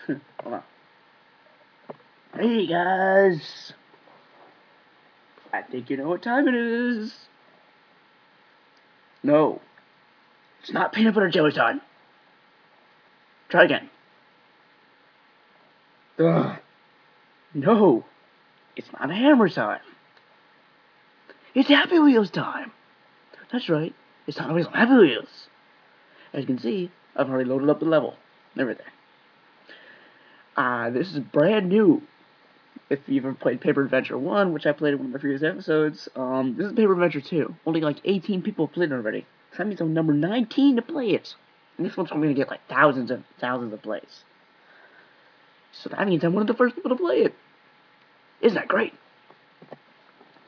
Hold on. Hey guys! I think you know what time it is. No, it's not peanut butter jelly time. Try again. Ugh. No, it's not hammer time. It's Happy Wheels time. That's right, it's Hot Wheels on Happy Wheels. As you can see, I've already loaded up the level and everything. This is brand new. If you've ever played Paper Adventure 1, which I played in one of my previous episodes, this is Paper Adventure 2. Only like 18 people have played it already. So that means I'm number 19 to play it. And this one's probably going to get like thousands of plays. So that means I'm one of the first people to play it. Isn't that great?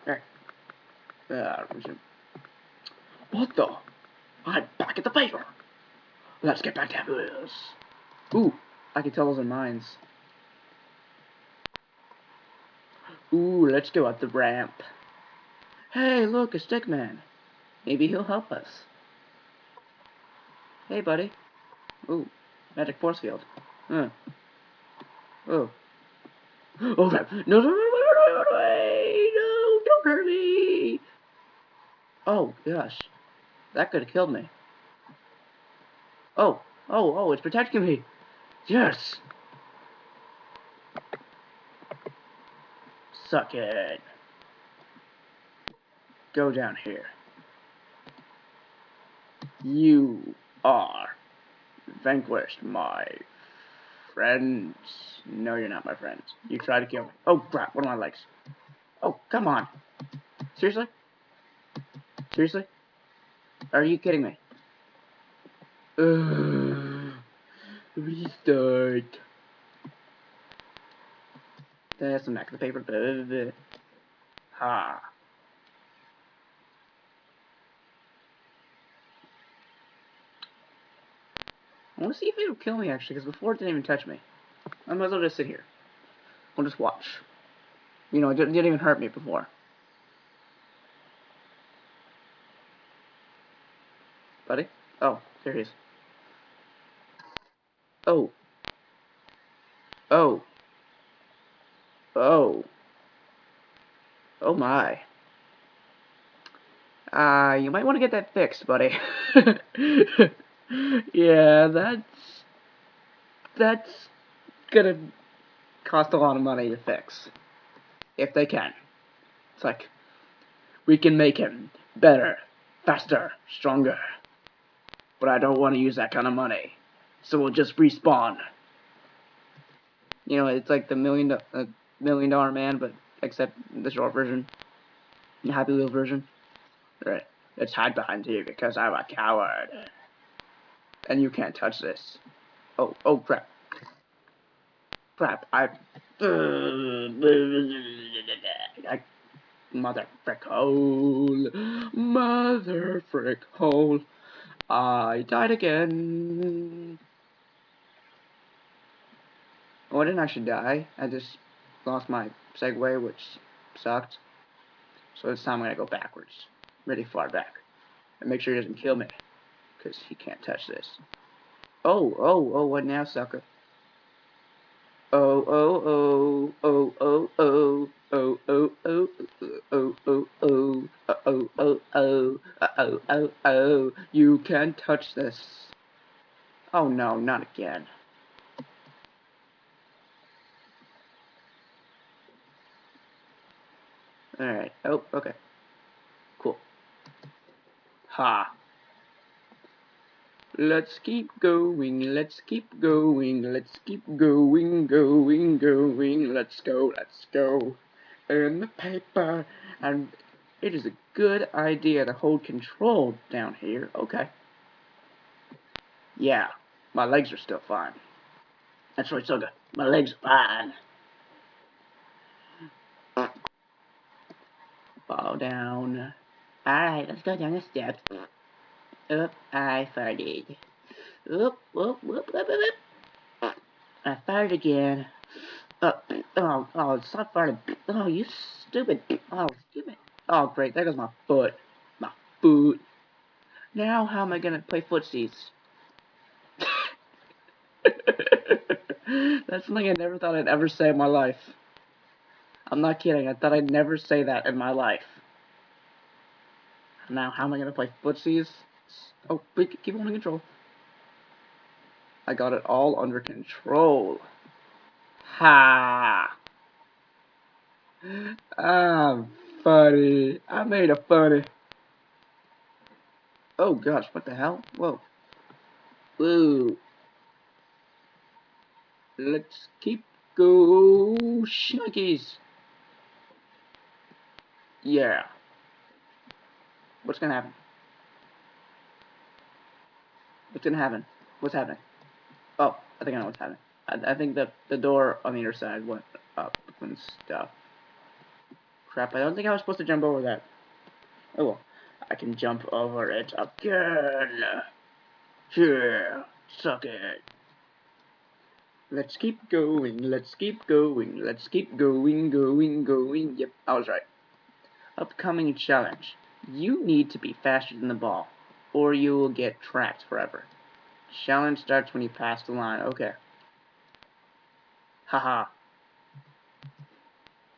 Alright. What the? I'm back at the paper. Let's get back to Happy Wheels. Ooh, I can tell those are mines. Ooh, let's go up the ramp. Hey, look, a stick man. Maybe he'll help us. Hey, buddy. Ooh, magic force field. Oh. Oh, crap. No, don't hurt me. Oh, gosh. That could have killed me. Oh, it's protecting me. Yes. Suck it. Go down here. You are vanquished, my friends. No, you're not my friends. You tried to kill me. Oh, crap. What are my legs? Oh, come on. Seriously? Seriously? Are you kidding me? Restart. That's some neck of the paper. Ha. I want to see if it'll kill me, actually, because before it didn't even touch me. I might as well just sit here. We'll just watch. You know, it didn't even hurt me before. Buddy? Oh, there he is. Oh. Oh. Oh. Oh my. You might want to get that fixed, buddy. Yeah, that's gonna cost a lot of money to fix. If they can. It's like, we can make him better, faster, stronger. But I don't want to use that kind of money. So we'll just respawn. You know, it's like the million dollar man, but except the short version. The Happy Wheels version. Right. Let's hide behind here because I'm a coward. And you can't touch this. Oh crap. Crap, mother frick hole. Mother frick hole. I died again. Oh, I didn't actually die. I just lost my segue, which sucked. So this time I'm gonna go backwards. Really far back. And make sure he doesn't kill me. Because he can't touch this. Oh, what now, sucker? Oh, you can't touch this. Oh no, not again. Alright, oh, okay. Cool. Ha. Let's keep going, let's keep going, let's keep going, let's go. In the paper, and it is a good idea to hold control down here. Okay. Yeah, my legs are still fine. That's right, Sugar. My legs are fine. Fall down. Alright, let's go down the steps. Oop, I farted. Oop. I farted again. Stop farting. Oh, you stupid. Oh, stupid. Oh, great. There goes my foot. My foot. Now, how am I gonna play footsies? That's something I never thought I'd ever say in my life. I'm not kidding. I thought I'd never say that in my life. Now, how am I gonna play footsies? Oh, wait, keep holding control. I got it all under control. Ha! I'm funny. I made a funny. Oh gosh, what the hell? Whoa. Whoa. Let's keep go Schnickies. Yeah. What's gonna happen? What's gonna happen? What's happening? Oh, I think I know what's happening. I think that the door on the other side went up and stuff. Crap, I don't think I was supposed to jump over that. Oh well. I can jump over it again. Yeah, suck it. Let's keep going, let's keep going, let's keep going. Yep, I was right. Upcoming challenge. You need to be faster than the ball, or you will get trapped forever. Challenge starts when you pass the line. Okay. Haha.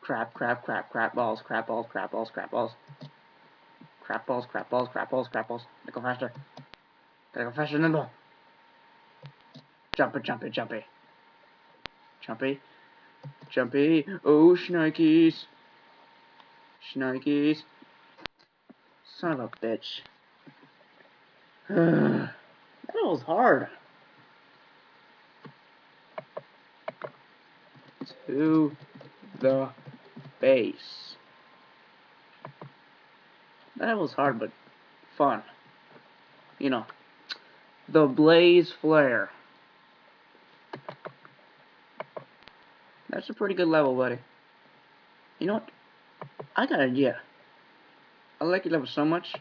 Crap balls, crap balls. Crap balls, crap balls, crap balls. Gotta go faster. Gotta go faster than the ball. Jumpy. Oh, shnikes. Son of a bitch. That was hard. To the base. That was hard, but fun. You know, the Blaze Flare. That's a pretty good level, buddy. You know what? I got an idea. I like your level so much.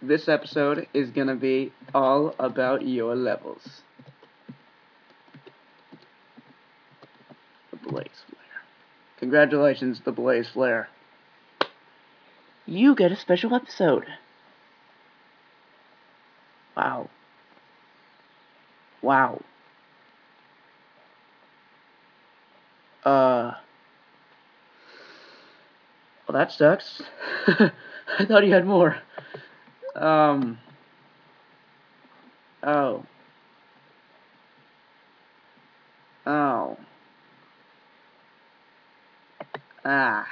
This episode is gonna be all about your levels. The Blaze Flare. Congratulations, the Blaze Flare. You get a special episode. Wow. Wow. Well, that sucks. I thought he had more. Oh. Oh. Ah.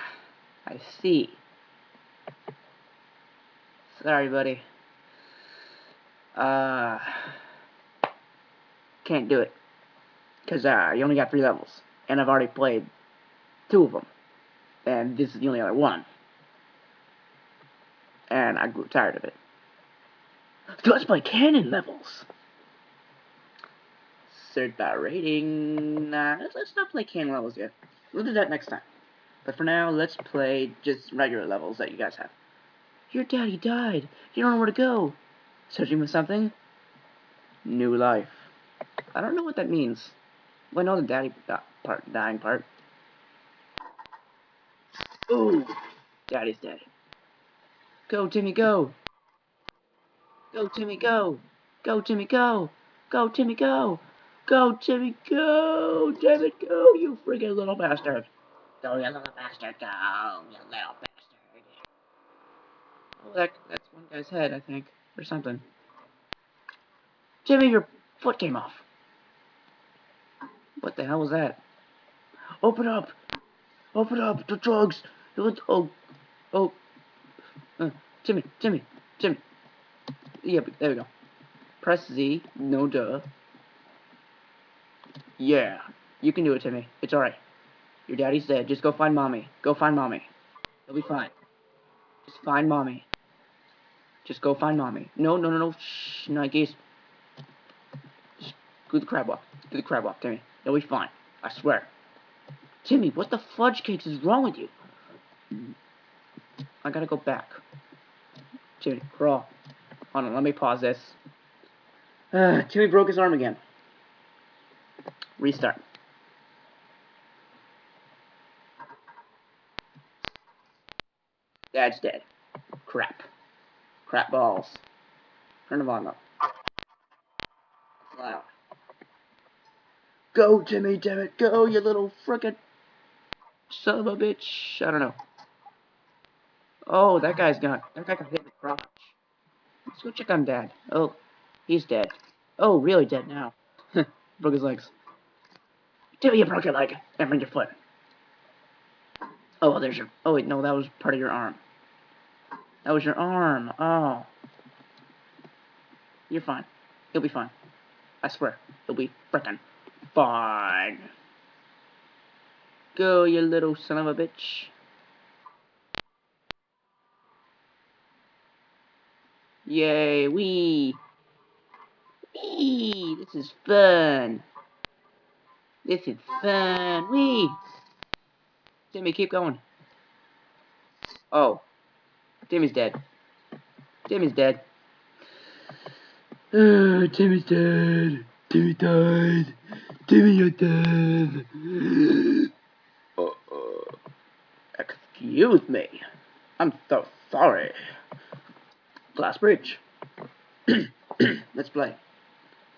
I see. Sorry, buddy. Can't do it. Because, you only got 3 levels. And I've already played 2 of them. And this is the only other one. And I grew tired of it. So let's play cannon levels. Search by rating. Nah, let's not play cannon levels yet. We'll do that next time. But for now, let's play just regular levels that you guys have. Your daddy died. You don't know where to go. Searching for something? New life. I don't know what that means. Well, I know the daddy part, dying part. Ooh, daddy's dead. Go, Timmy, go. Go, Timmy, go. Go, Timmy, go. Go, Timmy, go. Go, Timmy, go. Timmy, go, you freaking little bastard. Go, you little bastard, go, you little bastard. Oh, that's one guy's head, I think, or something. Timmy, your foot came off. What the hell was that? Open up! Open up! The drugs! Oh, oh. Timmy. Yeah, there we go. Press Z. No duh. Yeah. You can do it, Timmy. It's alright. Your daddy's dead. Just go find mommy. Go find mommy. You'll be fine. Just find mommy. Just go find mommy. No. Shh, Nikes. Just do the crab walk. Do the crab walk, Timmy. You'll be fine. I swear. Timmy, what the fudge cakes is wrong with you? I gotta go back. Timmy, crawl. Hold on, let me pause this. Timmy broke his arm again. Restart. Dad's dead. Crap. Crap balls. Turn the volume up. Loud. Go, Timmy, damn it. Go, you little frickin' son of a bitch. I don't know. Oh, that guy got hit in the crotch. Let's go check on Dad. Oh, he's dead. Oh, really dead now. Broke his legs. Timmy, you broke your leg. And bring your foot. Oh, well, there's your... Oh, wait, no, that was part of your arm. That was your arm. Oh. You're fine. You'll be fine. I swear. You'll be frickin' fine. Go, you little son of a bitch. Yay, wee. Wee. This is fun. This is fun. Wee. Timmy, keep going. Oh. Timmy's dead. Timmy's dead. Timmy's dead. Timmy died. Timmy, you're dead. Excuse me. I'm so sorry. Glass bridge. Let's play.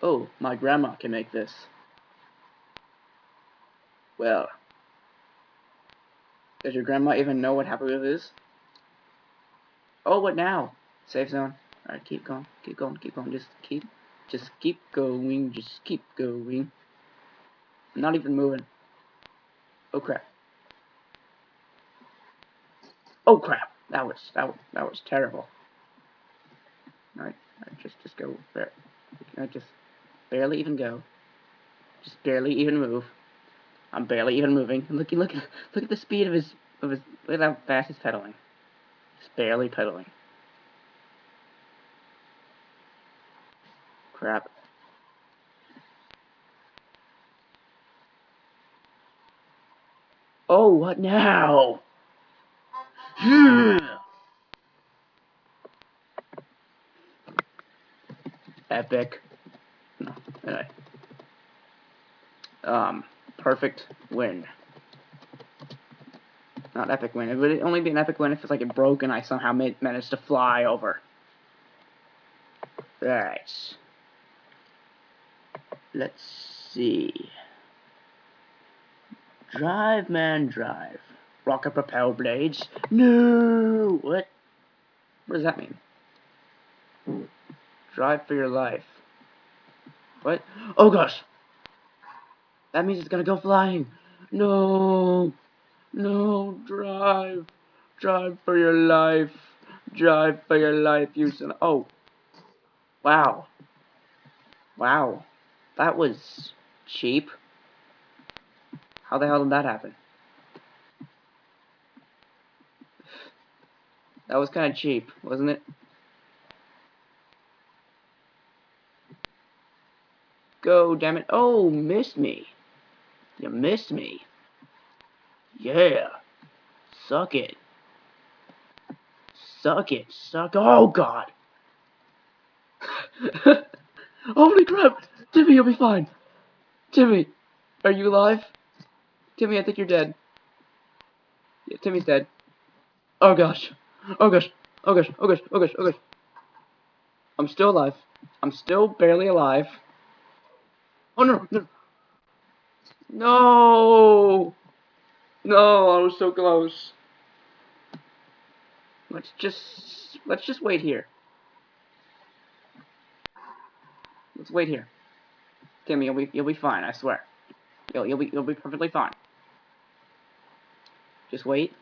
Oh, my grandma can make this. Well, does your grandma even know what Happy Wheel is? Oh, what now? Safe zone. Alright, keep going, keep going, keep going. Just keep going, just keep going. I'm not even moving. Oh crap. Oh crap. That was terrible. Alright, just go there. Can I just barely even go? Just barely even move. I'm barely even moving. Look at the speed of his look at how fast he's pedaling. He's barely pedaling. Crap. Oh, what now? Epic. No, anyway. Perfect win. Not epic win. It would only be an epic win if it's like it broke and I somehow managed to fly over. Right. Let's see. Drive, man, drive. Rocket propel blades. No! What? What does that mean? Drive for your life. What? Oh gosh! That means it's gonna go flying. No! No, drive. Drive for your life. Drive for your life, you son. Oh. Wow. Wow. That was cheap. How the hell did that happen? That was kind of cheap, wasn't it? Go, damn it. Oh, missed me. You missed me. Yeah. Suck it. Suck it. Suck. Oh, God. Holy crap. Timmy, you'll be fine. Timmy, are you alive? Timmy, I think you're dead. Yeah, Timmy's dead. Oh, gosh. Oh, gosh. Oh, gosh. Oh, gosh. Oh, gosh. Oh, gosh. I'm still alive. I'm still barely alive. Oh, no. No. No. No, I was so close. Let's just wait here. Let's wait here. Timmy, you'll be fine, I swear. You'll be perfectly fine. Just wait.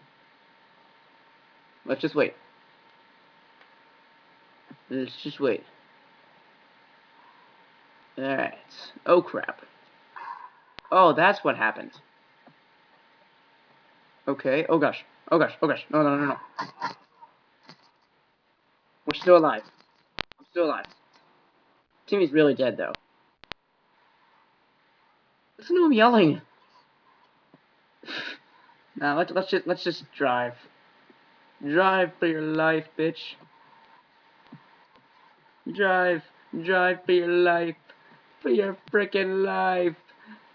Let's just wait. Let's just wait. Alright. Oh crap. Oh, that's what happened. Okay. Oh gosh. Oh gosh. Oh gosh. No, no, no, no. We're still alive. I'm still alive. Timmy's really dead though. Listen to him yelling. Now let's just drive. Drive for your life, bitch. Drive, drive for your life. For your frickin' life.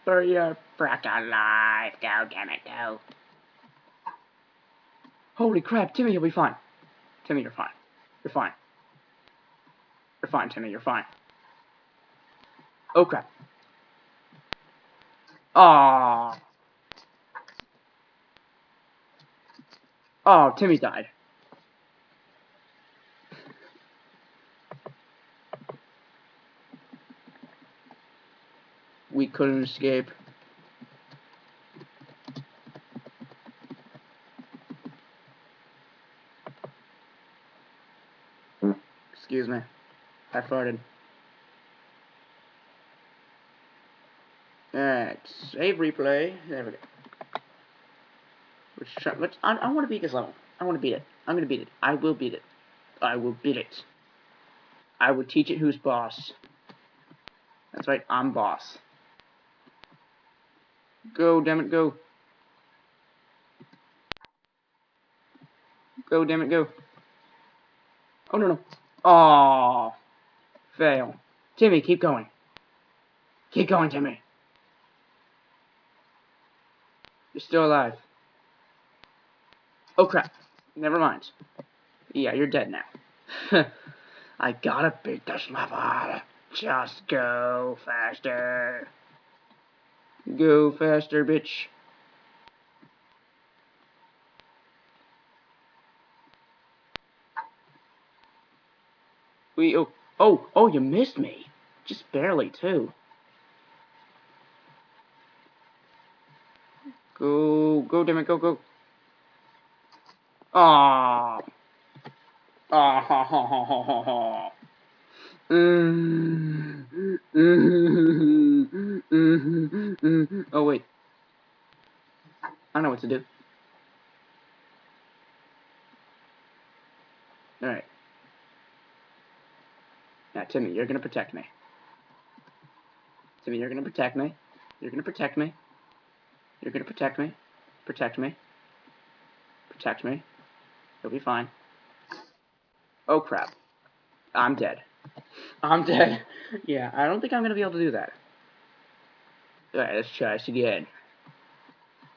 For your frickin' life. Go, damn it, go. Holy crap, Timmy, you'll be fine. Timmy, you're fine. You're fine. You're fine, Timmy, you're fine. Oh crap. Aw. Oh, Timmy died. We couldn't escape. Excuse me. I farted. Alright, save replay. There we go. I want to beat this level. I want to beat it. I'm gonna beat it. I will beat it. I will beat it. I will teach it who's boss. That's right, I'm boss. Go, damn it, go. Go, damn it, go. Oh, no, no. Aww. Fail. Timmy, keep going. Keep going, Timmy. You're still alive. Oh, crap. Never mind. Yeah, you're dead now. I gotta beat this level. Just go faster. Go faster, bitch. Oh, you missed me. Just barely, too. Go, damn it, go. Aww. Aww. Oh, wait. I know what to do. Alright. Now, Timmy, you're gonna protect me. Timmy, you're gonna protect me. You're gonna protect me. You're gonna protect me. Protect me. Protect me. You'll be fine. Oh, crap. I'm dead. I'm dead. Yeah, I don't think I'm gonna be able to do that. Alright, let's try this again.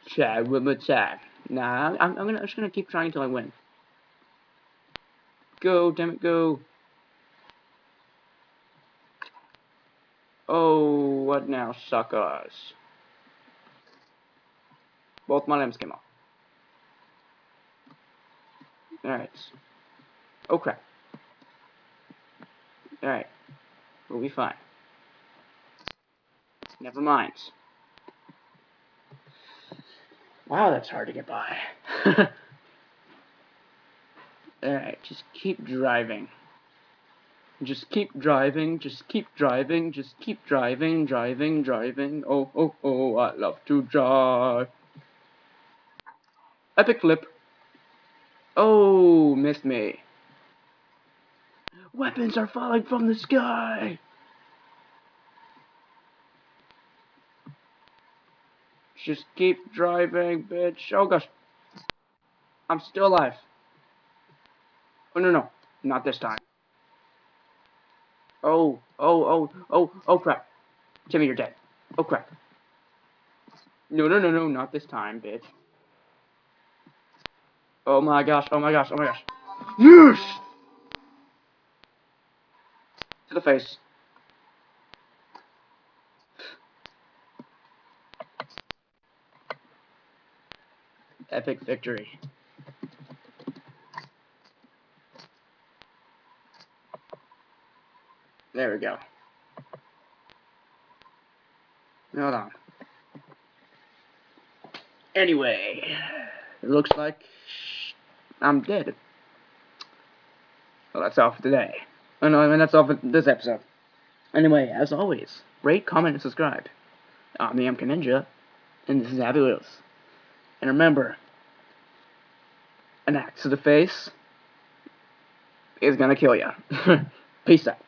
Try one more time. Nah, I'm just gonna keep trying until I win. Go, damn it, go. Oh, what now, suckers? Both my limbs came off. Alright. Oh, crap. Alright. We'll be fine. Never mind. Wow, that's hard to get by. Alright, just keep driving. Just keep driving, just keep driving, just keep driving, driving. Oh, I love to drive. Epic flip. Oh, missed me. Weapons are falling from the sky. Just keep driving, bitch. Oh gosh. I'm still alive. Oh, no. Not this time. Oh, crap. Timmy, you're dead. Oh, crap. No, not this time, bitch. Oh my gosh. Yes! To the face. Epic victory. There we go. Hold on. Anyway, it looks like I'm dead. Well, that's all for today. Oh, no, I mean, that's all for this episode. Anyway, as always, rate, comment, and subscribe. I'm TheMKninja, and this is Happy Wheels. And remember, an axe to the face is gonna kill ya. Peace out.